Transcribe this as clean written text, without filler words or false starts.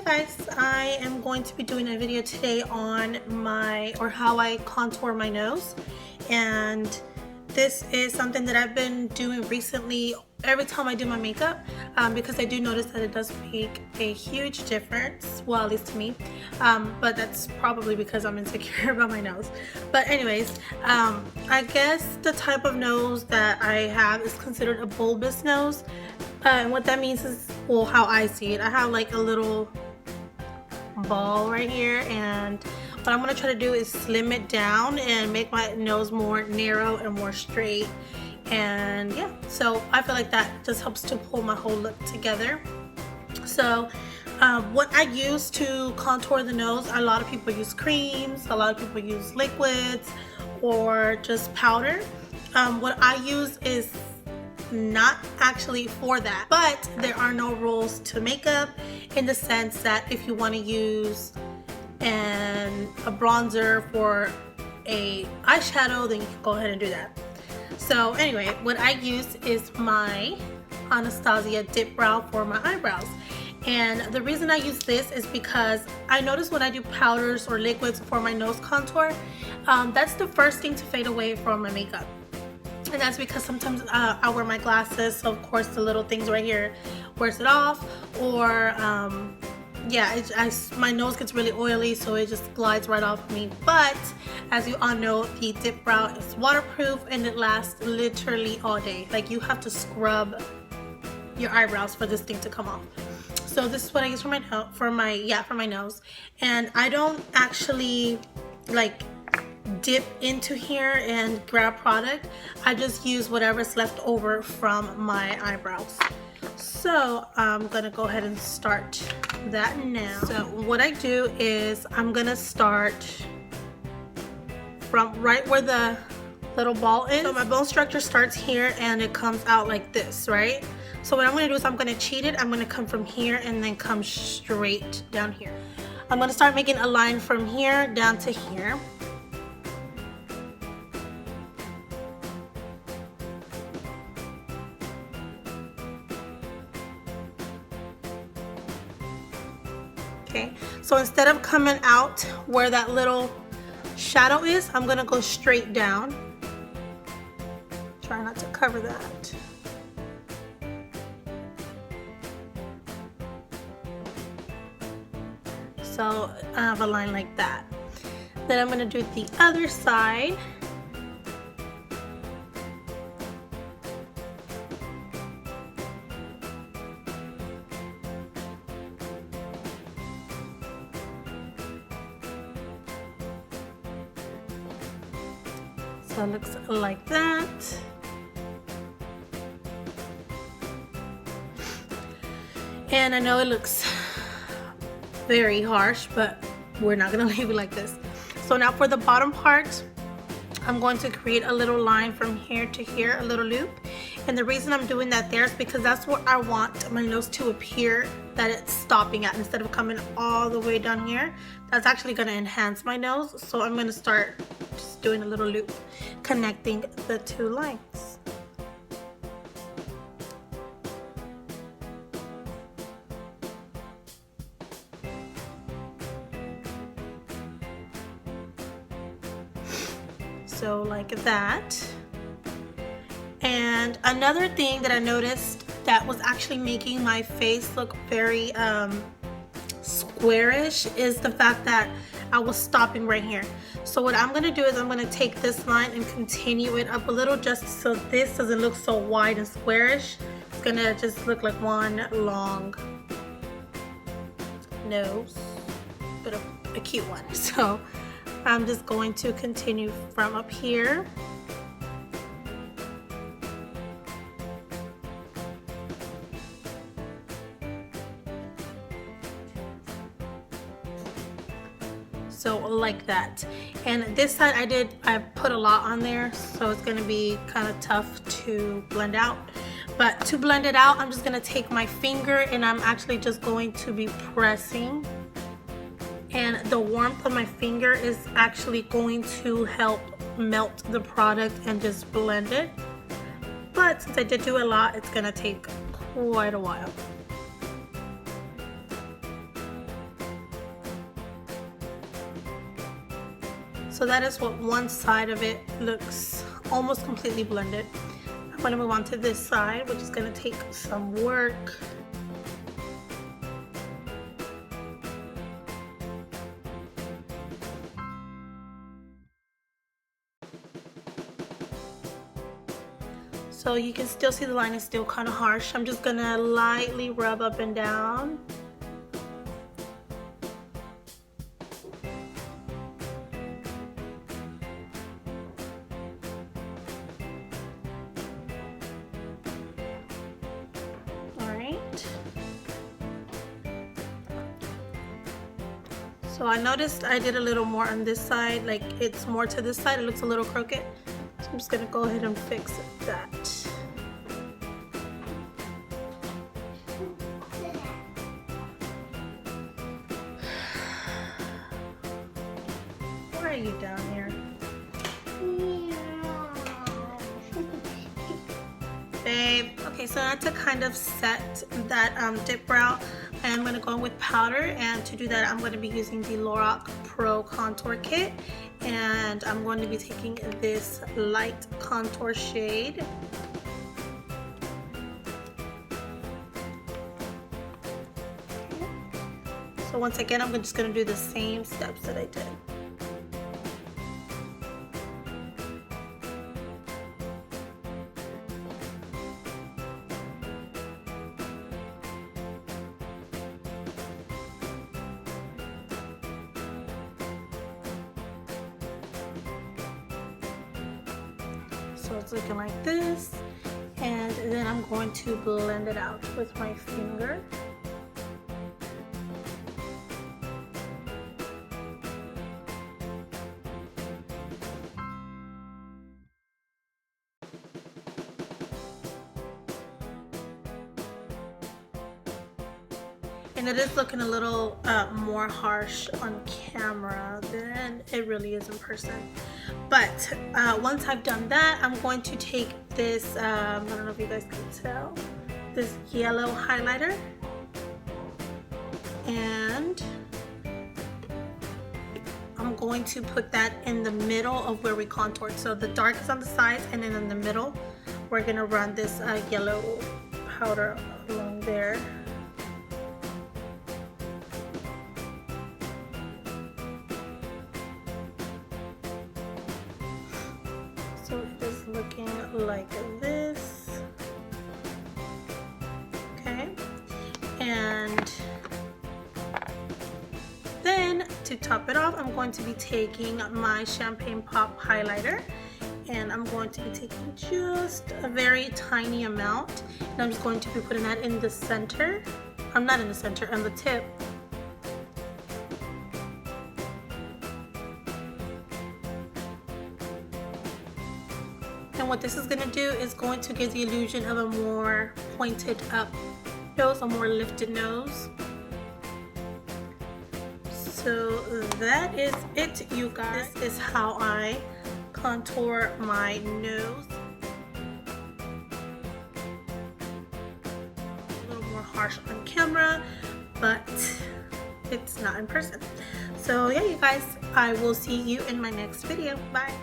guys, I am going to be doing a video today on how I contour my nose, and this is something that I've been doing recently every time I do my makeup because I do notice that it does make a huge difference, well, at least to me, but that's probably because I'm insecure about my nose. But anyways, I guess the type of nose that I have is considered a bulbous nose. And what that means is, well, how I see it, I have like a little ball right here, and what I'm going to try to do is slim it down and make my nose more narrow and more straight. And yeah, so I feel like that just helps to pull my whole look together. So what I use to contour the nose, a lot of people use creams, a lot of people use liquids, or just powder. What I use is not actually for that, but there are no rules to makeup, in the sense that if you want to use a bronzer for a eyeshadow, then you can go ahead and do that. So anyway, what I use is my Anastasia Dip Brow for my eyebrows. And the reason I use this is because I notice when I do powders or liquids for my nose contour, that's the first thing to fade away from my makeup. And that's because sometimes I wear my glasses, so of course the little things right here wears it off, or yeah, my nose gets really oily, so it just glides right off me. But as you all know, the Dip Brow is waterproof and it lasts literally all day. Like, you have to scrub your eyebrows for this thing to come off. So this is what I use for my nose. And I don't actually like dip into here and grab product. I just use whatever's left over from my eyebrows. So I'm gonna go ahead and start that now. So what I do is I'm gonna start from right where the little ball is. So my bone structure starts here and it comes out like this, right? So what I'm gonna do is I'm gonna cheat it. I'm gonna come from here and then come straight down here. I'm gonna start making a line from here down to here. Okay, so instead of coming out where that little shadow is, I'm gonna go straight down. Try not to cover that. So I have a line like that. Then I'm gonna do the other side. So it looks like that. And I know it looks very harsh, but we're not gonna leave it like this. So now for the bottom part, I'm going to create a little line from here to here, a little loop. And the reason I'm doing that there is because that's where I want my nose to appear that it's stopping at, instead of coming all the way down here. That's actually gonna enhance my nose. So I'm gonna start just doing a little loop connecting the two lines. So like that. And another thing that I noticed that was actually making my face look very squarish is the fact that I was stopping right here. So what I'm gonna do is I'm gonna take this line and continue it up a little, just so this doesn't look so wide and squarish. It's gonna just look like one long nose, but a cute one. So I'm just going to continue from up here. So like that. And this side I put a lot on there, so it's gonna be kind of tough to blend out. But to blend it out, I'm just gonna take my finger and I'm actually just going to be pressing. And the warmth of my finger is actually going to help melt the product and just blend it. But since I did do a lot, it's gonna take quite a while. So that is what one side of it looks almost completely blended. I'm going to move on to this side, which is going to take some work. So you can still see the line is still kind of harsh. I'm just going to lightly rub up and down. So I noticed I did a little more on this side, like it's more to this side, it looks a little crooked. So I'm just gonna go ahead and fix that. Why are you down here? Babe, okay, so I had to kind of set that dip brow. I'm going to go in with powder, and to do that I'm going to be using the Lorac Pro Contour Kit, and I'm going to be taking this light contour shade. So once again, I'm just going to do the same steps that I did. So it's looking like this, and then I'm going to blend it out with my finger. And it is looking a little more harsh on camera than it really is in person. But once I've done that, I'm going to take this, I don't know if you guys can tell, this yellow highlighter, and I'm going to put that in the middle of where we contoured. So the dark is on the sides, and then in the middle, we're gonna run this yellow powder along there. So it is looking like this, okay? And then to top it off, I'm going to be taking my Champagne Pop highlighter, and I'm going to be taking just a very tiny amount, and I'm just going to be putting that in the center. I'm not in the center, on the tip. And what this is going to do is going to give the illusion of a more pointed up nose, a more lifted nose. So that is it, you guys. This is how I contour my nose. A little more harsh on camera, but it's not in person. So yeah, you guys, I will see you in my next video. Bye.